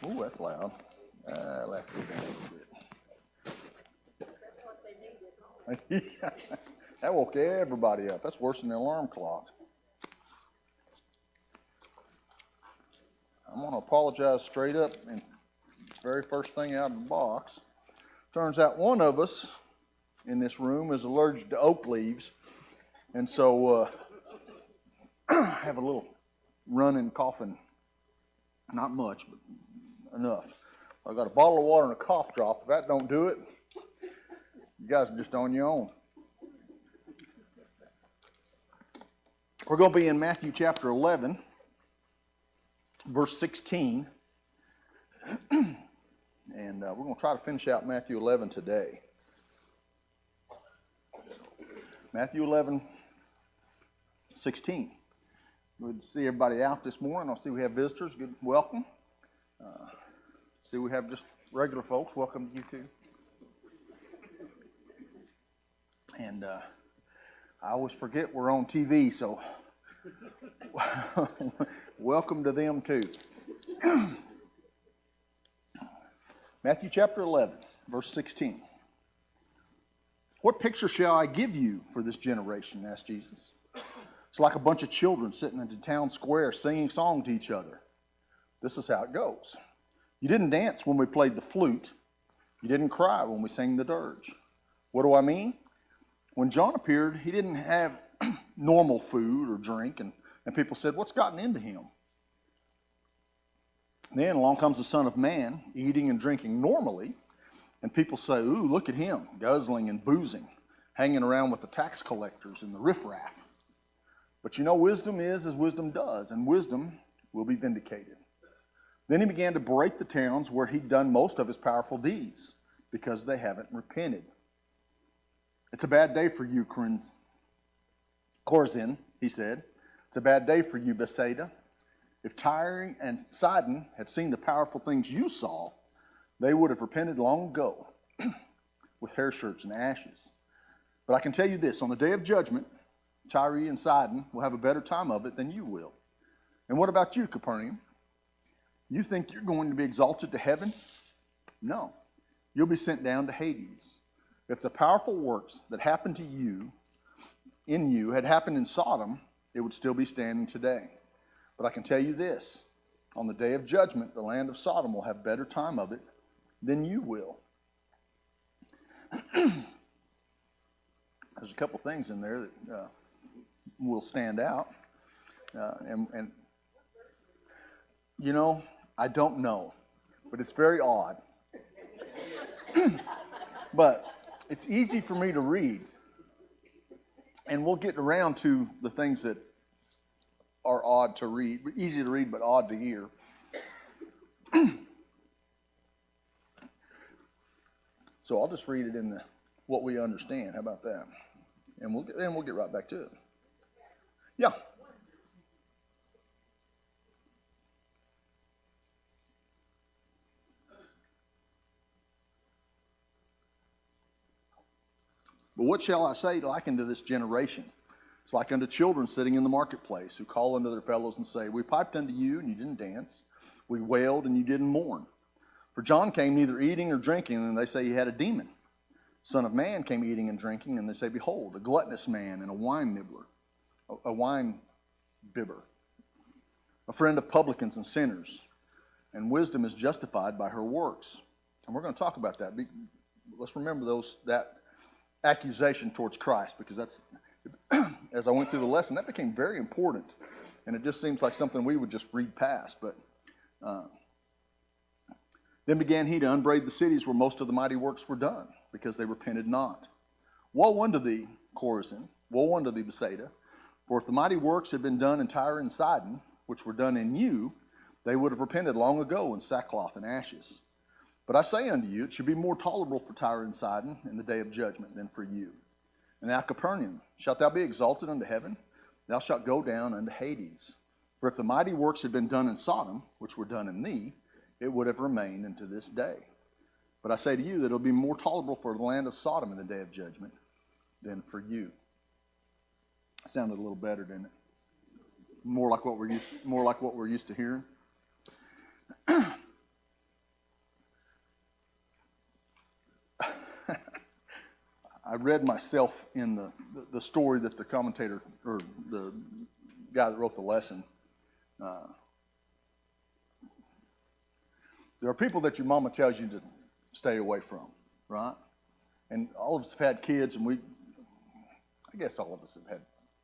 Ooh, that's loud. I'll have to go down a little bit. That woke everybody up. That's worse than the alarm clock. I'm going to apologize straight up, and very first thing out of the box. Turns out one of us in this room is allergic to oak leaves, and so I have a little running, coughing. Not much, but enough. I've got a bottle of water and a cough drop. If that don't do it, you guys are just on your own. We're going to be in Matthew chapter 11, verse 16. And we're going to try to finish out Matthew 11 today. So, Matthew 11, 16. Good to see everybody out this morning. I see we have visitors. Good, welcome. See we have just regular folks. Welcome to you too. And I always forget we're on TV, so welcome to them too. Matthew chapter 11, verse 16. What picture shall I give you for this generation? Asked Jesus. It's like a bunch of children sitting in the town square singing songs to each other. This is how it goes. You didn't dance when we played the flute. You didn't cry when we sang the dirge. What do I mean? When John appeared, he didn't have normal food or drink, and people said, what's gotten into him? Then along comes the Son of Man, eating and drinking normally, and people say, ooh, look at him, guzzling and boozing, hanging around with the tax collectors and the riffraff. But you know, wisdom is as wisdom does, and wisdom will be vindicated. Then he began to break the towns where he'd done most of his powerful deeds, because they haven't repented. It's a bad day for you, Chorazin, he said. It's a bad day for you, Bethsaida. If Tyre and Sidon had seen the powerful things you saw, they would have repented long ago with hair shirts and ashes. But I can tell you this, on the day of judgment, Tyre and Sidon will have a better time of it than you will. And what about you, Capernaum? You think you're going to be exalted to heaven? No. You'll be sent down to Hades. If the powerful works that happened to you, in you, had happened in Sodom, it would still be standing today. But I can tell you this, on the day of judgment, the land of Sodom will have better time of it than you will. There's a couple things in there that will stand out. And you know, I don't know, but it's very odd. But it's easy for me to read. And we'll get around to the things that are odd to read, easy to read but odd to hear. So I'll just read it in what we understand. How about that? And we'll get right back to it. Yeah. But what shall I say like unto this generation? It's like unto children sitting in the marketplace who call unto their fellows and say, we piped unto you and you didn't dance. We wailed and you didn't mourn. For John came neither eating nor drinking, and they say he had a demon. Son of Man came eating and drinking, and they say, behold, a gluttonous man and a wine bibber, a friend of publicans and sinners. And wisdom is justified by her works. And we're going to talk about that. Let's remember that accusation towards Christ, because that's, as I went through the lesson, that became very important. And it just seems like something we would just read past. But then began he to unbraid the cities where most of the mighty works were done, because they repented not. Woe unto thee, Chorazin, woe unto thee, Bethsaida, for if the mighty works had been done in Tyre and Sidon, which were done in you, they would have repented long ago in sackcloth and ashes. But I say unto you, it should be more tolerable for Tyre and Sidon in the day of judgment than for you. And thou, Capernaum, shalt thou be exalted unto heaven? Thou shalt go down unto Hades. For if the mighty works had been done in Sodom, which were done in thee, it would have remained unto this day. But I say to you that it will be more tolerable for the land of Sodom in the day of judgment than for you. Sounded a little better, didn't it? More like what we're used to hearing. I read myself in the story that the commentator, or the guy that wrote the lesson. There are people that your mama tells you to stay away from, right? And all of us have had kids, and I guess all of us have had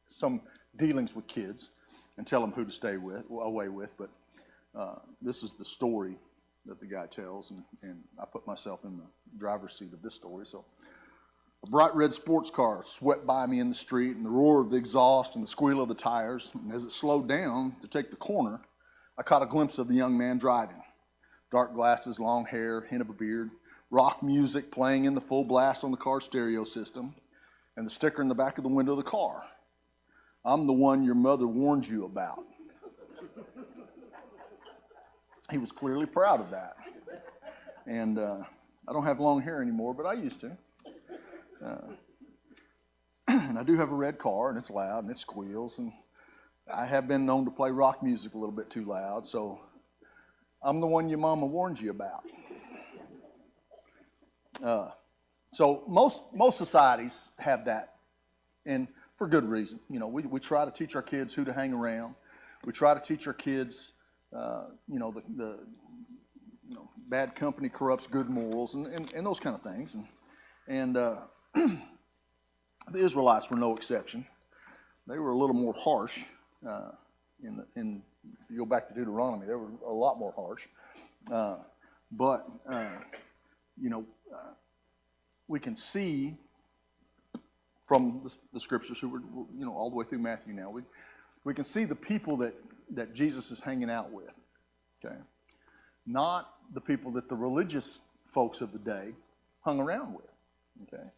some dealings with kids and tell them who to stay away with. But this is the story that the guy tells, and I put myself in the driver's seat of this story. So, a bright red sports car swept by me in the street, and the roar of the exhaust and the squeal of the tires. And as it slowed down to take the corner, I caught a glimpse of the young man driving. Dark glasses, long hair, hint of a beard, rock music playing in the full blast on the car stereo system, and the sticker in the back of the window of the car. I'm the one your mother warned you about. He was clearly proud of that. And I don't have long hair anymore, but I used to. And I do have a red car, and it's loud, and it squeals, and I have been known to play rock music a little bit too loud, so I'm the one your mama warned you about. So most societies have that, and for good reason. You know, we try to teach our kids who to hang around. We try to teach our kids, the bad company corrupts good morals, and those kind of things. And the Israelites were no exception. They were a little more harsh. If you go back to Deuteronomy, they were a lot more harsh. But we can see from the scriptures, who were all the way through Matthew now, we can see the people that Jesus is hanging out with. Okay, not the people that the religious folks of the day hung around with. Okay.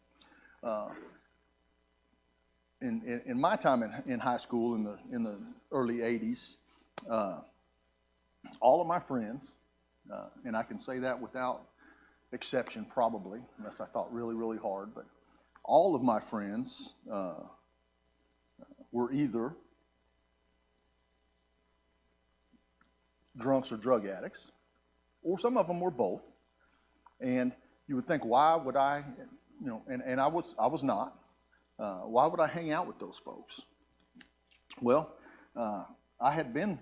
In my time in high school in the early 80s, all of my friends, and I can say that without exception probably, unless I thought really, really hard, but all of my friends were either drunks or drug addicts, or some of them were both. And you would think, why would I, and I was not. Why would I hang out with those folks? Well, I had been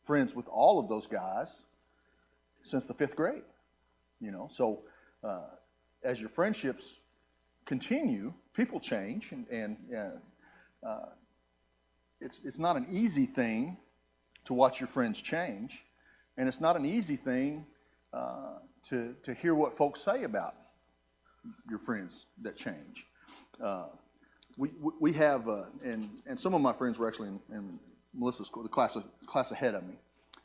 friends with all of those guys since the 5th grade. So as your friendships continue, people change, and it's not an easy thing to watch your friends change, and it's not an easy thing to hear what folks say about your friends that change. We have, and some of my friends were actually in Melissa's school, the class ahead of me,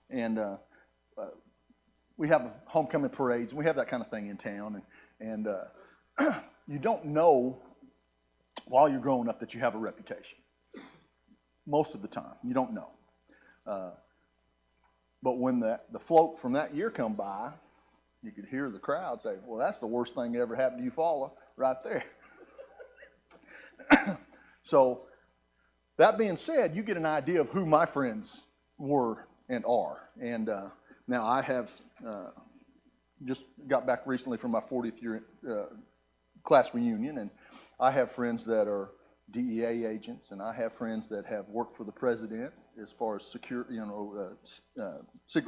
and we have homecoming parades, and we have that kind of thing in town, and you don't know while you're growing up that you have a reputation. Most of the time, you don't know. But when the float from that year come by, you could hear the crowd say, "Well, that's the worst thing that ever happened to you, fella," right there. So, that being said, you get an idea of who my friends were and are. And now I have just got back recently from my 40th year class reunion, and I have friends that are DEA agents, and I have friends that have worked for the president as far as Secret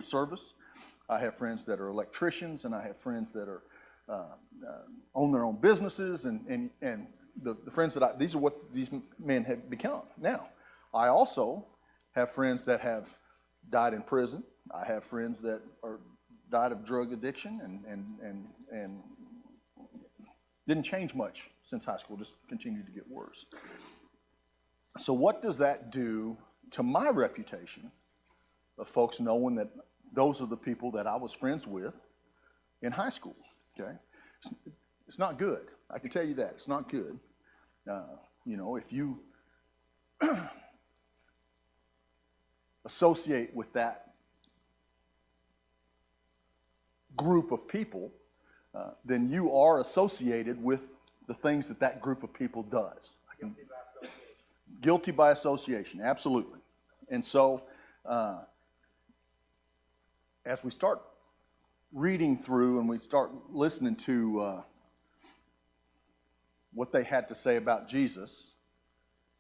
Service. I have friends that are electricians, and I have friends that are own their own businesses, and the friends that these are what these men have become. Now, I also have friends that have died in prison. I have friends that died of drug addiction and didn't change much since high school, just continued to get worse. So what does that do to my reputation of folks knowing that those are the people that I was friends with in high school? Okay, it's not good. I can tell you that it's not good. If you associate with that group of people, then you are associated with the things that group of people does. Guilty by association, absolutely. And so, as we start reading through and we start listening to what they had to say about Jesus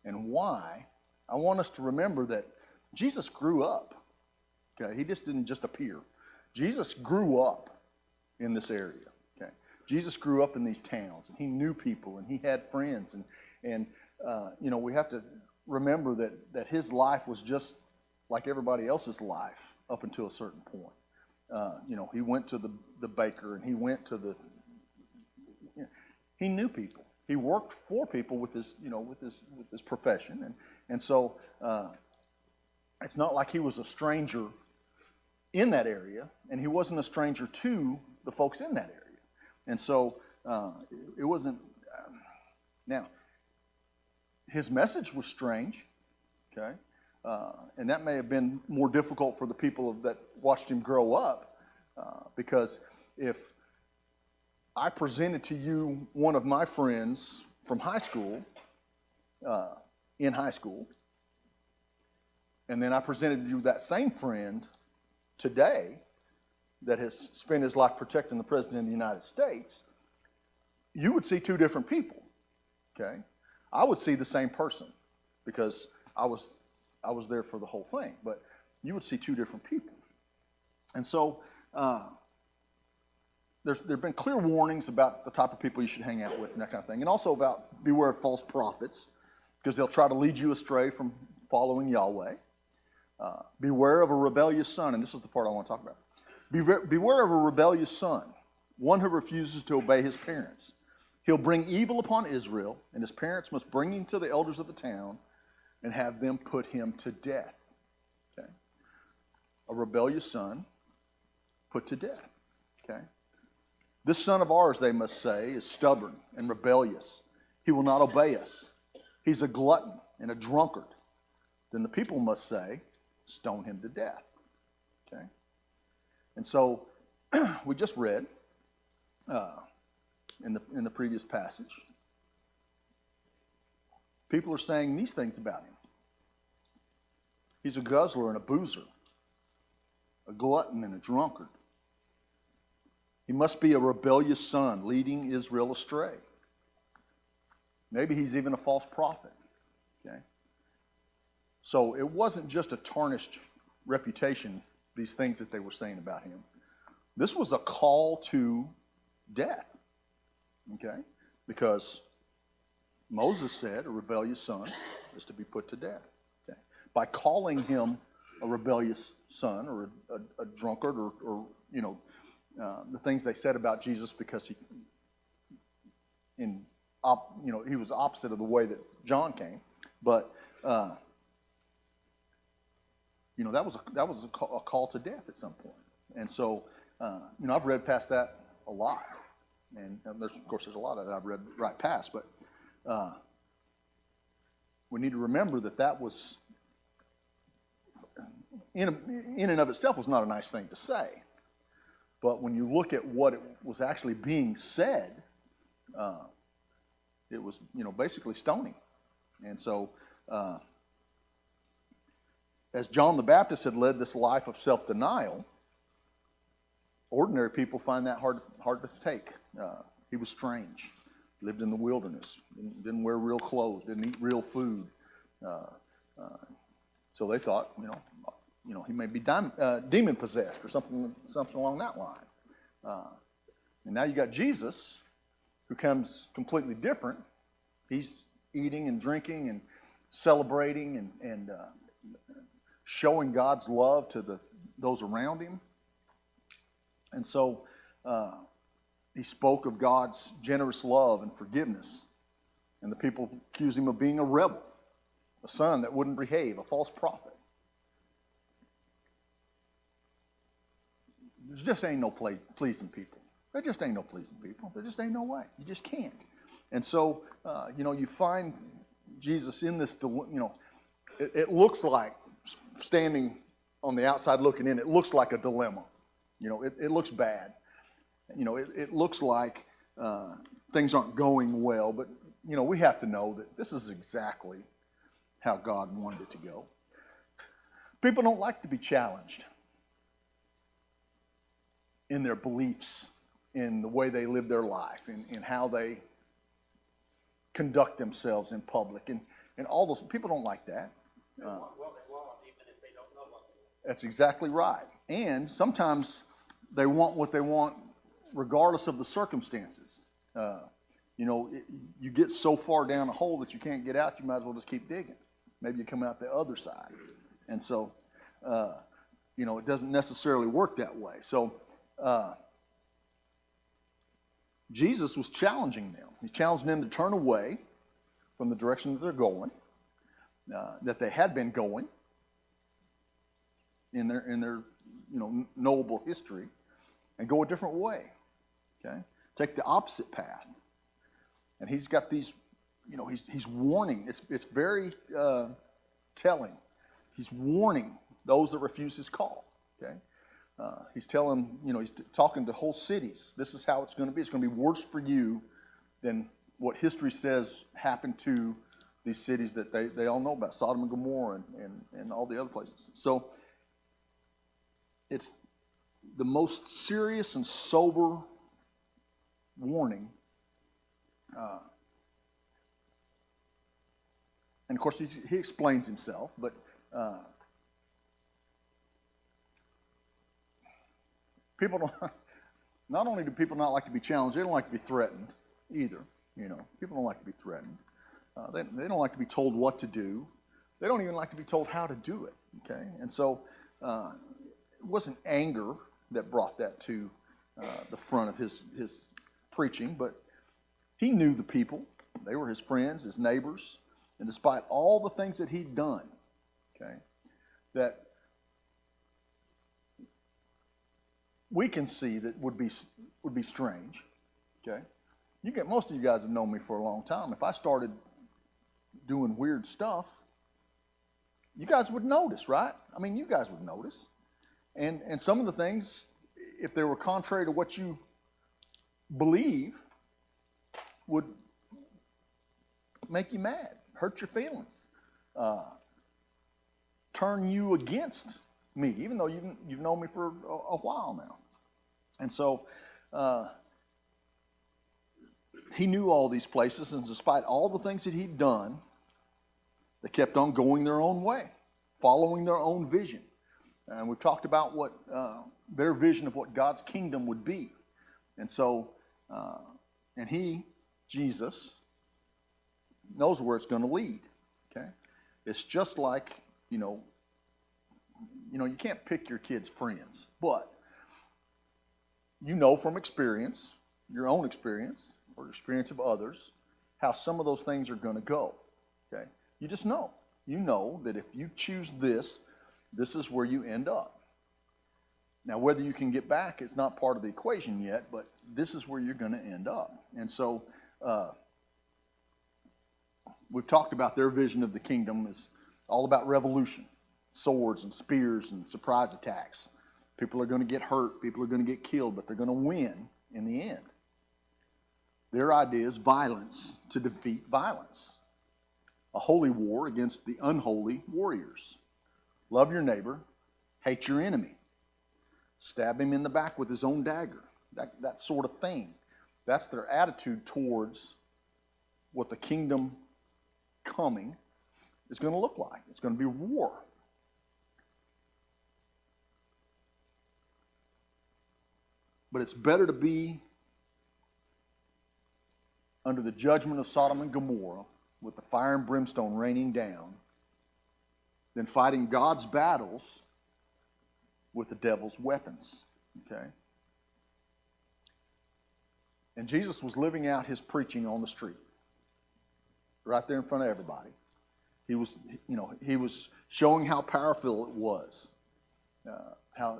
and why, I want us to remember that Jesus grew up. Okay, he just didn't just appear. Jesus grew up in this area. Okay, Jesus grew up in these towns, and he knew people, and he had friends, and we have to remember that his life was just like everybody else's life up until a certain point. He went to the baker, and he went to the. He knew people. He worked for people with his profession, and so it's not like he was a stranger in that area, and he wasn't a stranger to the folks in that area. And so it wasn't. Now, his message was strange, okay, and that may have been more difficult for the people that watched him grow up, because if I presented to you one of my friends from high school, in high school, and then I presented you that same friend today that has spent his life protecting the President of the United States, you would see two different people, okay? I would see the same person because I was there for the whole thing, but you would see two different people. And so there have been clear warnings about the type of people you should hang out with and that kind of thing, and also about beware of false prophets, because they'll try to lead you astray from following Yahweh. Beware of a rebellious son, and this is the part I want to talk about. Beware of a rebellious son, one who refuses to obey his parents. He'll bring evil upon Israel, and his parents must bring him to the elders of the town and have them put him to death. Okay? A rebellious son put to death. Okay? This son of ours, they must say, is stubborn and rebellious. He will not obey us. He's a glutton and a drunkard. Then the people must say, stone him to death. Okay? And so we just read in the previous passage, people are saying these things about him. He's a guzzler and a boozer, a glutton and a drunkard. He must be a rebellious son, leading Israel astray. Maybe he's even a false prophet. Okay? So it wasn't just a tarnished reputation, these things that they were saying about him. This was a call to death. Okay? Because Moses said a rebellious son is to be put to death. Okay? By calling him a rebellious son or a drunkard or the things they said about Jesus, because he was opposite of the way that John came, but that was a call to death at some point. And so I've read past that a lot, and there's a lot of that I've read right past, but we need to remember that was in and of itself was not a nice thing to say. But when you look at what it was actually being said, it was, basically stoning. And so, as John the Baptist had led this life of self-denial, ordinary people find that hard to take. He was strange, lived in the wilderness, didn't wear real clothes, didn't eat real food. So they thought, he may be demon possessed or something along that line. And now you got Jesus, who comes completely different. He's eating and drinking and celebrating and showing God's love to those around him. And so he spoke of God's generous love and forgiveness. And the people accused him of being a rebel, a son that wouldn't behave, a false prophet. There just ain't no pleasing people. There just ain't no pleasing people. There just ain't no way. You just can't. And so, you find Jesus in this, it looks like, standing on the outside looking in, it looks like a dilemma. It looks bad. It looks like things aren't going well, but, we have to know that this is exactly how God wanted it to go. People don't like to be challenged in their beliefs, in the way they live their life, in how they conduct themselves in public, and all those people don't like that. They want what they want, even if they don't know what they want. That's exactly right. And sometimes they want what they want regardless of the circumstances. You get so far down a hole that you can't get out, you might as well just keep digging. Maybe you come out the other side. And so, it doesn't necessarily work that way. So, Jesus was challenging them. He's challenging them to turn away from the direction that they're going, that they had been going in their knowable history, and go a different way. Okay, take the opposite path. And he's got these, he's warning. It's very telling. He's warning those that refuse his call. Okay, he's telling, he's talking to whole cities. This is how it's going to be. It's going to be worse for you than what history says happened to these cities that they all know about, Sodom and Gomorrah and all the other places. So it's the most serious and sober warning. And of course, he explains himself, but people don't. Not only do people not like to be challenged, they don't like to be threatened either. People don't like to be threatened. They don't like to be told what to do. They don't even like to be told how to do it. Okay, and so it wasn't anger that brought that to the front of his preaching, but he knew the people. They were his friends, his neighbors, and despite all the things that he'd done, okay, that we can see that would be strange. Okay, most of you guys have known me for a long time. If I started doing weird stuff, you guys would notice, right? I mean, you guys would notice, and some of the things, if they were contrary to what you believe, would make you mad, hurt your feelings, turn you against me, even though you've known me for a while now. And so he knew all these places, and despite all the things that he'd done, they kept on going their own way, following their own vision. And we've talked about what their vision of what God's kingdom would be. And so, and he, Jesus, knows where it's going to lead. Okay, it's just like you can't pick your kids' friends, but from experience, your own experience or experience of others, how some of those things are going to go. Okay, you just know. You know that if you choose this is where you end up. Now, whether you can get back is not part of the equation yet, but this is where you're going to end up. And so, we've talked about their vision of the kingdom is all about revolution, swords and spears and surprise attacks. People are going to get hurt, people are going to get killed, but they're going to win in the end. Their idea is violence to defeat violence. A holy war against the unholy warriors. Love your neighbor, hate your enemy. Stab him in the back with his own dagger. That sort of thing. That's their attitude towards what the kingdom coming is going to look like. It's going to be war. But it's better to be under the judgment of Sodom and Gomorrah with the fire and brimstone raining down than fighting God's battles with the devil's weapons. Okay? And Jesus was living out his preaching on the street, right there in front of everybody. He was showing how powerful it was, how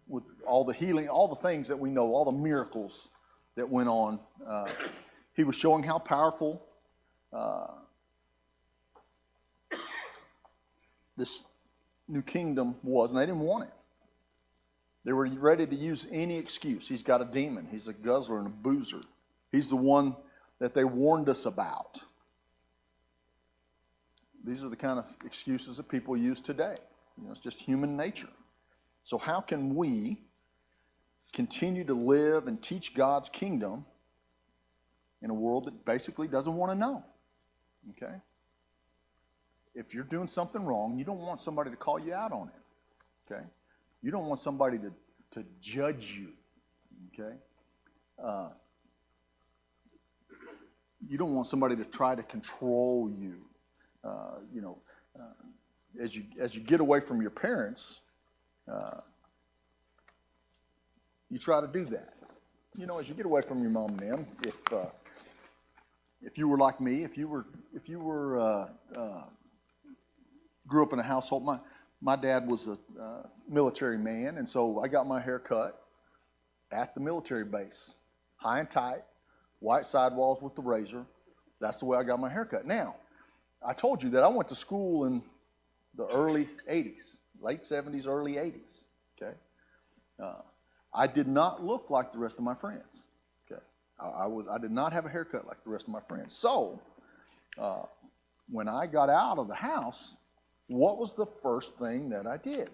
with all the healing, all the things that we know, all the miracles that went on. He was showing how powerful this new kingdom was, and they didn't want it. They were ready to use any excuse. He's got a demon. He's a guzzler and a boozer. He's the one that they warned us about. These are the kind of excuses that people use today. It's just human nature. So how can we continue to live and teach God's kingdom in a world that basically doesn't want to know? Okay? If you're doing something wrong, you don't want somebody to call you out on it. Okay? You don't want somebody to judge you. Okay? You don't want somebody to try to control you. As you get away from your parents, you try to do that. As you get away from your mom and them, if you were like me, if you were grew up in a household, my dad was a military man, and so I got my hair cut at the military base, high and tight, white sidewalls with the razor. That's the way I got my hair cut. Now, I told you that I went to school in the early 80s, late 70s, early 80s, okay? I did not look like the rest of my friends, okay? I did not have a haircut like the rest of my friends. So, when I got out of the house, what was the first thing that I did?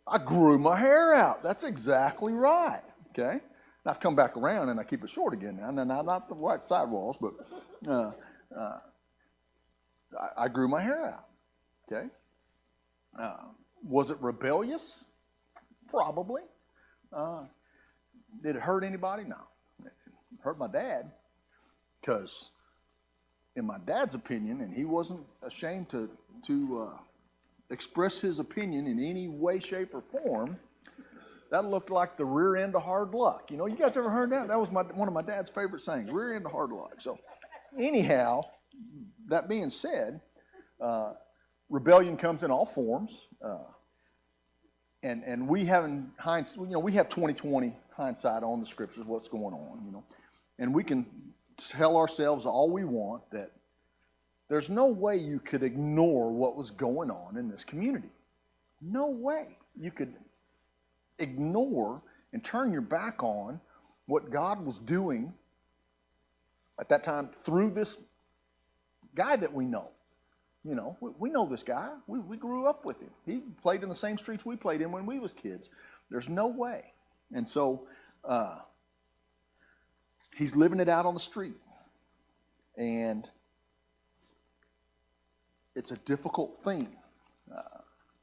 I grew my hair out. That's exactly right, okay? And I've come back around and I keep it short again now. Not the white sidewalls, but I grew my hair out, okay? Was it rebellious? Probably. Did it hurt anybody? No. It hurt my dad, because in my dad's opinion, and he wasn't ashamed to express his opinion in any way, shape, or form, that looked like the rear end of hard luck. You guys ever heard that? That was one of my dad's favorite sayings, rear end of hard luck. So anyhow, that being said, rebellion comes in all forms. And we have we have 20/20 hindsight on the scriptures, what's going on, and we can tell ourselves all we want that there's no way you could ignore what was going on in this community. No way you could ignore and turn your back on what God was doing at that time through this guy that we know. We know this guy. We grew up with him. He played in the same streets we played in when we was kids. There's no way. And so he's living it out on the street. And it's a difficult thing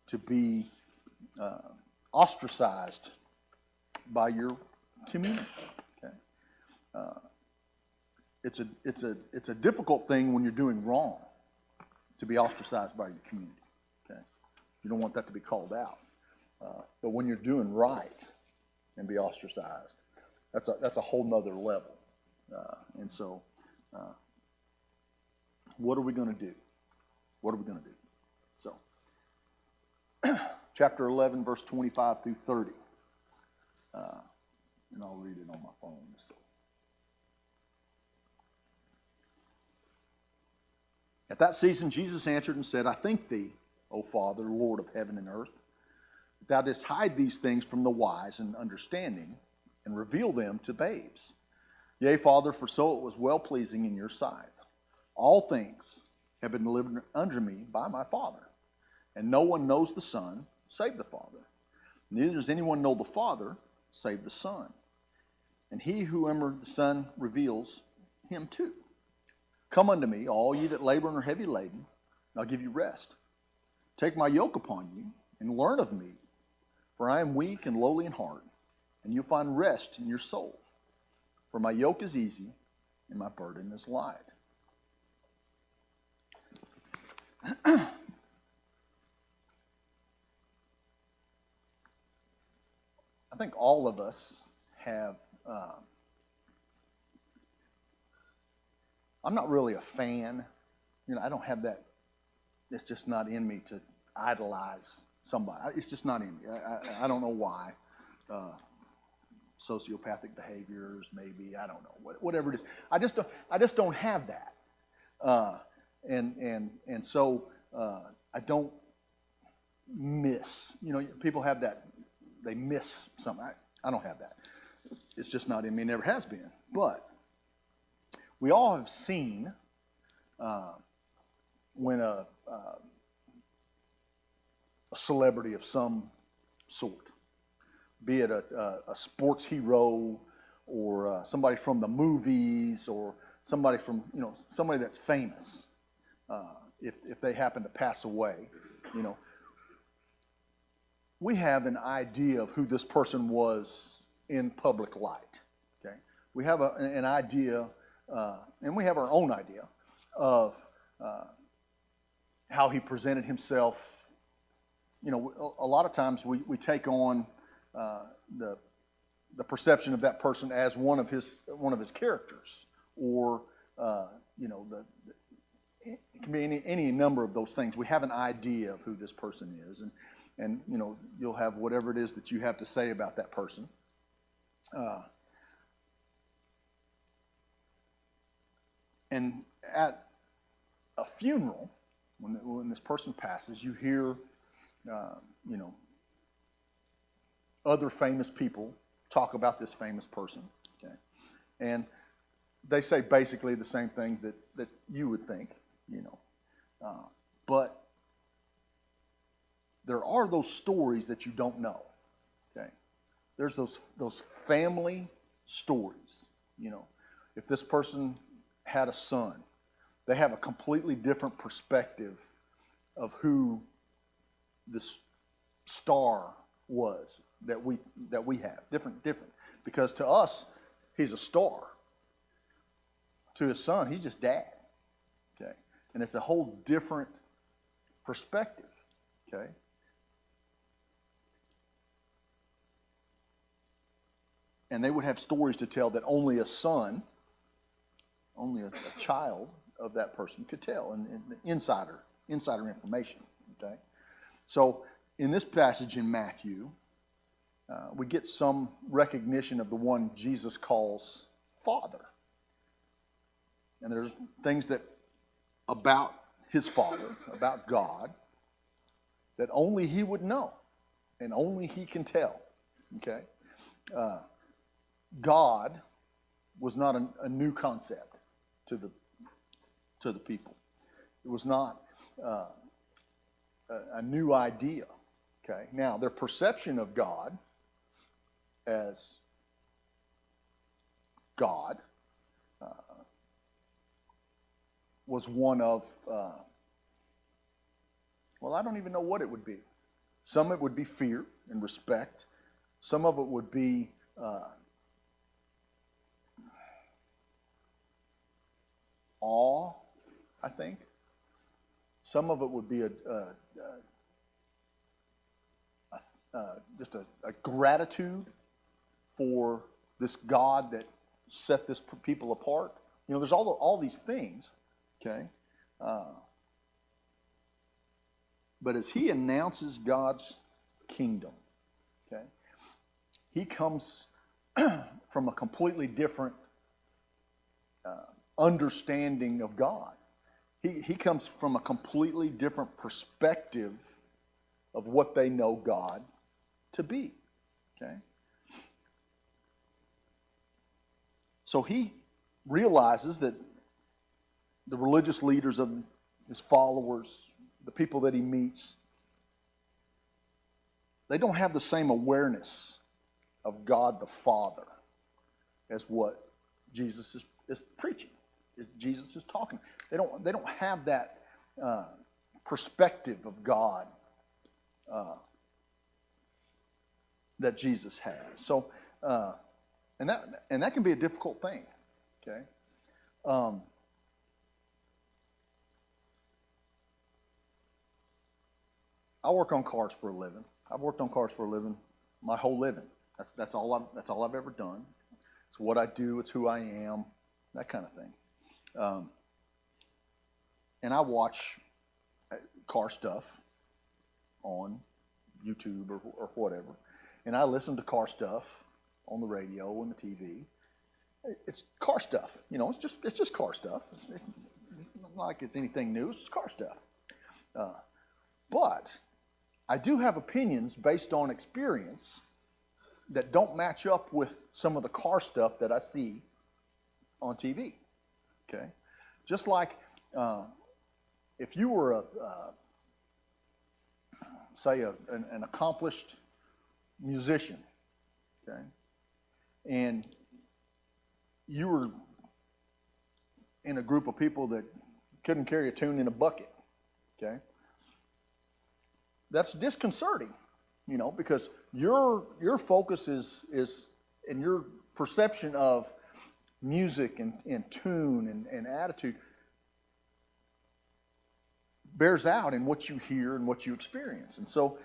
to be ostracized by your community. Okay? It's a difficult thing when you're doing wrong, to be ostracized by your community. Okay? You don't want that to be called out. But when you're doing right and be ostracized, that's a whole nother level. And so, what are we going to do? What are we going to do? So, chapter 11, verse 25 through 30. And I'll read it on my phone. So. At that season, Jesus answered and said, I thank thee, O Father, Lord of heaven and earth, that thou didst hide these things from the wise and understanding, and reveal them to babes. Yea, Father, for so it was well-pleasing in your sight. All things have been delivered unto me by my Father, and no one knows the Son save the Father. Neither does anyone know the Father save the Son, and he whomever the Son reveals him to. Come unto me, all ye that labor and are heavy laden, and I'll give you rest. Take my yoke upon you, and learn of me, for I am weak and lowly in heart, and you'll find rest in your soul. For my yoke is easy, and my burden is light. I think all of us have... I'm not really a fan. I don't have that. It's just not in me to idolize somebody. It's just not in me. I don't know why. Sociopathic behaviors, maybe. I don't know. Whatever it is. I just don't have that. And so I don't miss. People have that. They miss something. I don't have that. It's just not in me. It never has been. But we all have seen when a celebrity of some sort, be it a sports hero or somebody from the movies or somebody from, somebody that's famous, if they happen to pass away, we have an idea of who this person was in public light. Okay, we have an idea, and we have our own idea of how he presented himself. A lot of times we take on the perception of that person as one of his characters, or it can be any number of those things. We have an idea of who this person is, and you'll have whatever it is that you have to say about that person. And at a funeral, when this person passes, you hear, other famous people talk about this famous person. Okay, and they say basically the same things that you would think, but there are those stories that you don't know. Okay, there's those family stories. If this person had a son, they have a completely different perspective of who this star was that we have. Different. Because to us, he's a star. To his son, he's just dad. Okay, and it's a whole different perspective. Okay. And they would have stories to tell that only a son, only a child of that person could tell, and insider information. Okay, so in this passage in Matthew, we get some recognition of the one Jesus calls Father, and there's things that about his Father, about God, that only he would know, and only he can tell. Okay, God was not a new concept to the people. It was not a new idea. Okay. Now, their perception of God as God was one of, I don't even know what it would be. Some it would be fear and respect. Some of it would be awe, I think. Some of it would be just a gratitude for this God that set this people apart. There's all these things, okay? But as he announces God's kingdom, okay, he comes from a completely different understanding of God. He comes from a completely different perspective of what they know God to be. Okay? So he realizes that the religious leaders of his followers, the people that he meets, they don't have the same awareness of God the Father as what Jesus is preaching, as Jesus is talking. They don't have that perspective of God that Jesus has. So, and that can be a difficult thing. Okay. I work on cars for a living. I've worked on cars for a living my whole living. That's all I've ever done. It's what I do. It's who I am. That kind of thing. And I watch car stuff on YouTube or whatever, and I listen to car stuff on the radio and the TV. It's car stuff, It's just car stuff. It's not like it's anything new. It's just car stuff. But I do have opinions based on experience that don't match up with some of the car stuff that I see on TV. Okay, just like if you were an accomplished musician, okay, and you were in a group of people that couldn't carry a tune in a bucket, okay? That's disconcerting, because your focus is and your perception of music and tune and attitude bears out in what you hear and what you experience. And so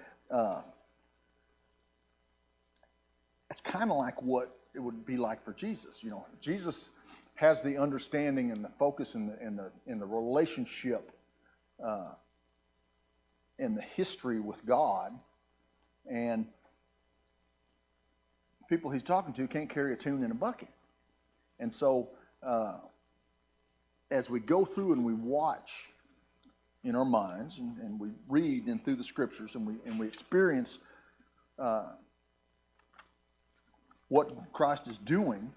it's kind of like what it would be like for Jesus. Jesus has the understanding and the focus in the relationship and the history with God, and people he's talking to can't carry a tune in a bucket. And so as we go through and we watch in our minds and we read and through the scriptures and we experience what Christ is doing,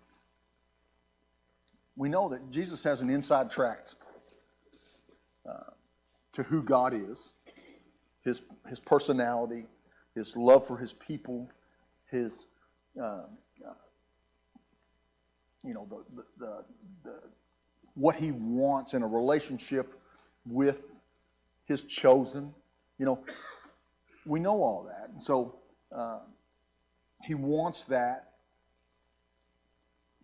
we know that Jesus has an inside track to who God is, his personality, his love for his people, his what he wants in a relationship with his chosen. We know all that, and so he wants that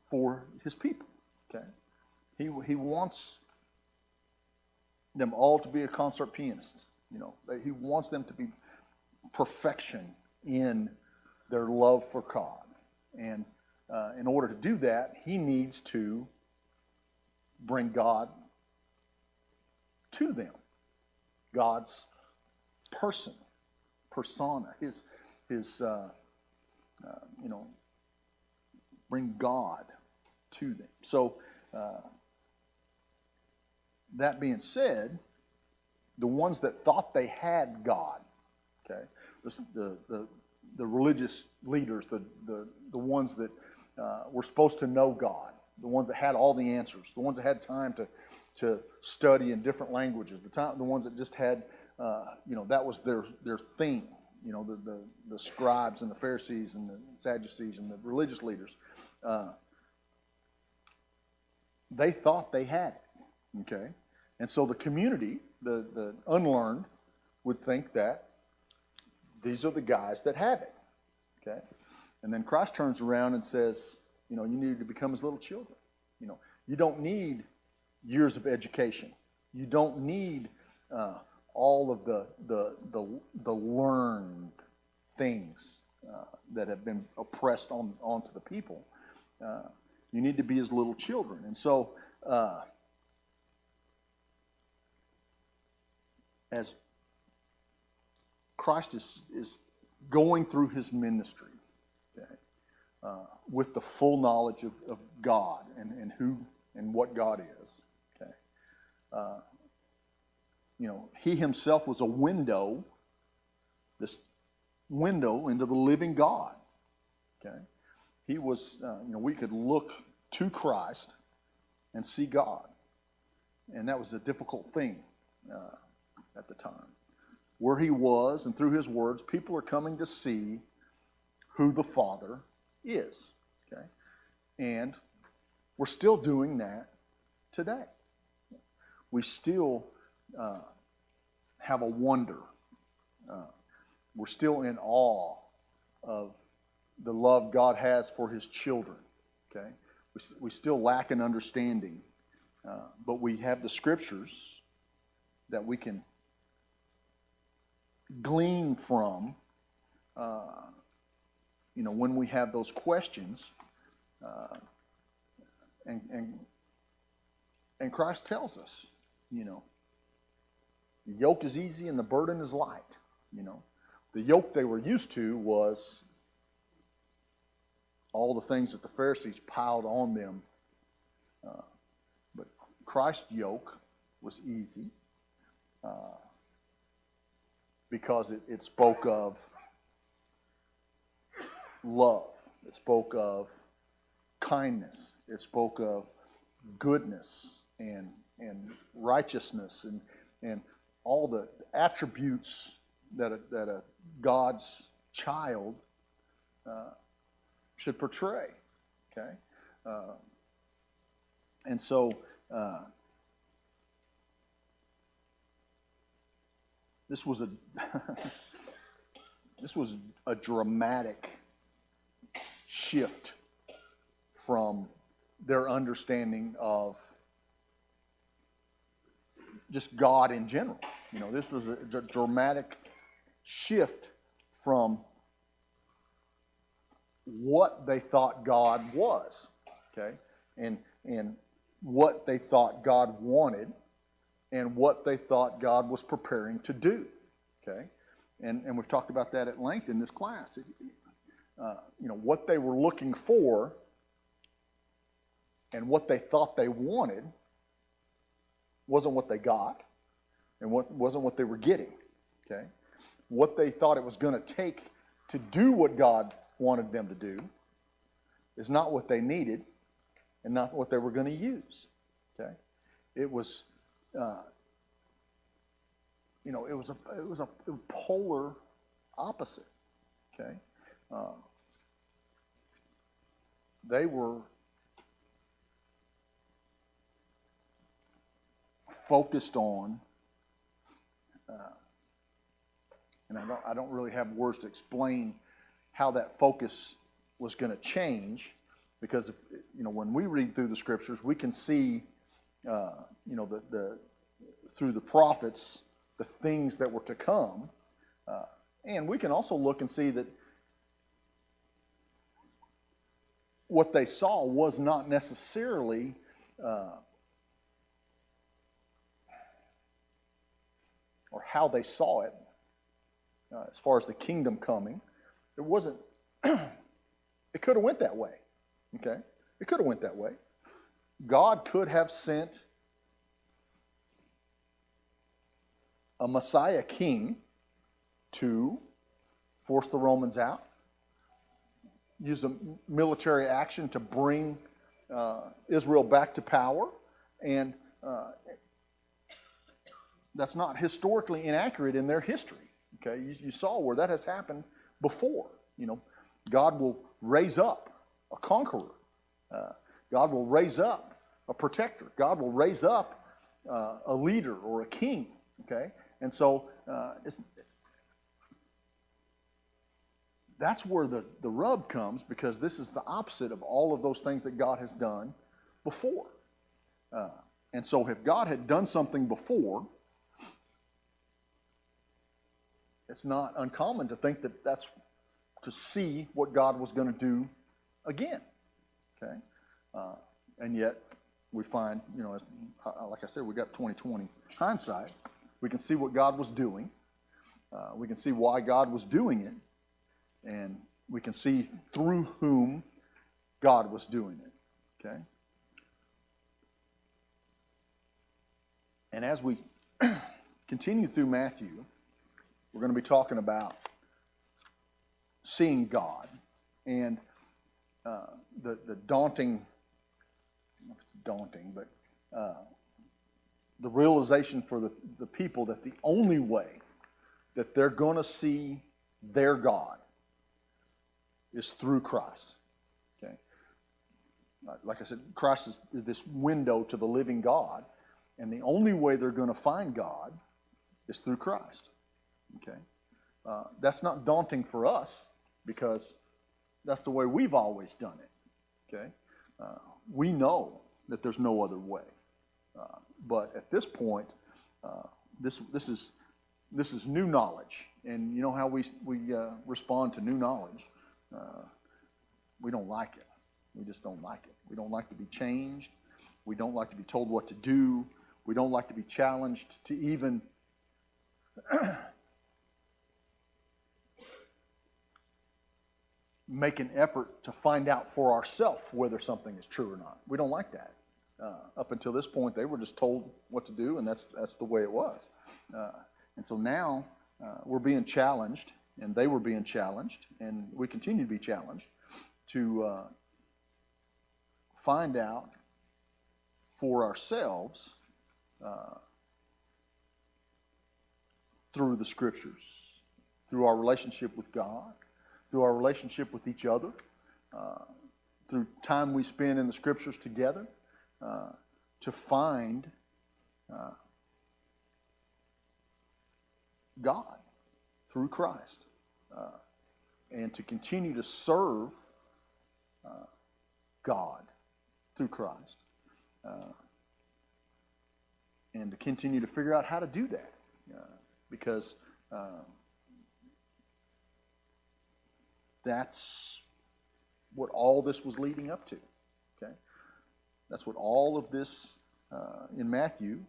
for his people. Okay, he wants them all to be a concert pianist. He wants them to be perfection in their love for God, and in order to do that, he needs to bring God to them, God's persona, his bring God to them. So that being said, the ones that thought they had God, okay, the religious leaders, the ones that were supposed to know God, the ones that had all the answers, the ones that had time to study in different languages, the ones that just had, that was their thing. The scribes and the Pharisees and the Sadducees and the religious leaders, they thought they had it, okay? And so the community, the unlearned, would think that these are the guys that have it, okay? And then Christ turns around and says, you need to become as little children. You don't need years of education. You don't need all of the learned things that have been oppressed onto the people. You need to be as little children. And so as Christ is going through his ministry, okay, with the full knowledge of God and who and what God is, okay, he himself was a window, this window into the living God, okay. He was, we could look to Christ and see God, and that was a difficult thing at the time. Where he was, and through his words, people are coming to see who the Father is, okay? And we're still doing that today. We still have a wonder. We're still in awe of the love God has for his children, okay? We still lack an understanding, but we have the scriptures that we can glean from, when we have those questions, and Christ tells us, the yoke is easy and the burden is light. The yoke they were used to was all the things that the Pharisees piled on them, but Christ's yoke was easy. Because it spoke of love. It spoke of kindness. It spoke of goodness and righteousness and all the attributes that a God's child should portray. Okay, and so This was a this was a dramatic shift from their understanding of just God in general. You know, this was a dramatic shift from what they thought God was, okay, and what they thought God wanted, and what they thought God was preparing to do, okay, and we've talked about that at length in this class. You know, what they were looking for and what they thought they wanted wasn't what they got, and wasn't what they were getting, okay. What they thought it was going to take to do what God wanted them to do is not what they needed and not what they were going to use, okay. It was, you know, it was a polar opposite, okay. They were focused on, and I don't really have words to explain how that focus was going to change, because you know, when we read through the scriptures, we can see, you know, the through the prophets the things that were to come, and we can also look and see that what they saw was not necessarily or how they saw it, as far as the kingdom coming. It wasn't, it could have went that way, okay? It could have went that way. God could have sent a Messiah king to force the Romans out, use a military action to bring Israel back to power, and that's not historically inaccurate in their history. Okay, you saw where that has happened before. You know, God will raise up a conqueror. God will raise up a protector. God will raise up a leader or a king. Okay, and so that's where the rub comes, because this is the opposite of all of those things that God has done before. And so if God had done something before, it's not uncommon to think that that's to see what God was going to do again. Okay, and yet we find, you know, like I said, we got 20/20 hindsight. We can see what God was doing. We can see why God was doing it, and we can see through whom God was doing it. Okay, and as we continue through Matthew, we're going to be talking about seeing God and the daunting, I don't know if it's daunting, but the realization for the people that the only way that they're going to see their God is through Christ. Okay, like I said, Christ is this window to the living God, and the only way they're going to find God is through Christ. Okay, that's not daunting for us, because that's the way we've always done it. Okay, we know that there's no other way, but at this point, this is new knowledge, and you know how we respond to new knowledge. We don't like it. We just don't like it. We don't like to be changed. We don't like to be told what to do. We don't like to be challenged to even make an effort to find out for ourselves whether something is true or not. We don't like that. Up until this point, they were just told what to do, and that's the way it was. And so now we're being challenged, and they were being challenged, and we continue to be challenged to find out for ourselves through the Scriptures, through our relationship with God, through our relationship with each other, through time we spend in the Scriptures together, to find God through Christ, and to continue to serve God through Christ, and to continue to figure out how to do that, because that's what all this was leading up to. Okay, that's what all of this in Matthew,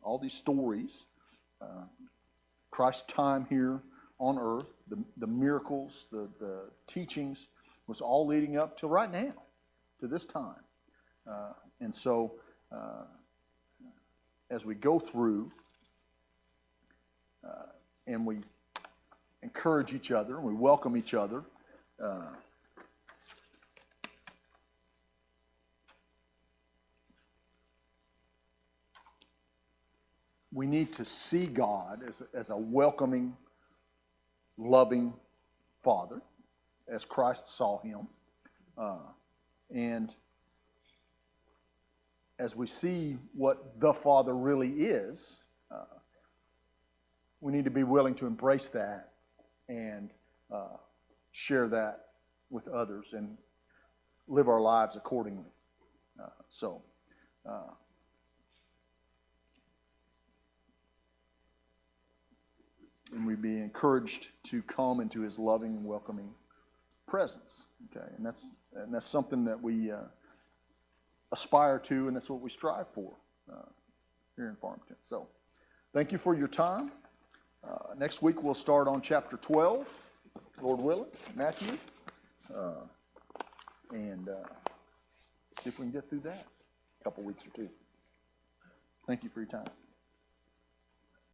all these stories, Christ's time here on earth, the miracles, the teachings, was all leading up to right now, to this time. And so, as we go through and we encourage each other and we welcome each other, we need to see God as a welcoming, loving Father, as Christ saw him. And as we see what the Father really is, we need to be willing to embrace that and share that with others and live our lives accordingly. And we'd be encouraged to come into his loving and welcoming presence. Okay, and that's something that we aspire to, and that's what we strive for here in Farmington. So, thank you for your time. Next week we'll start on chapter 12, Lord willing, Matthew, and see if we can get through that a couple weeks or two. Thank you for your time.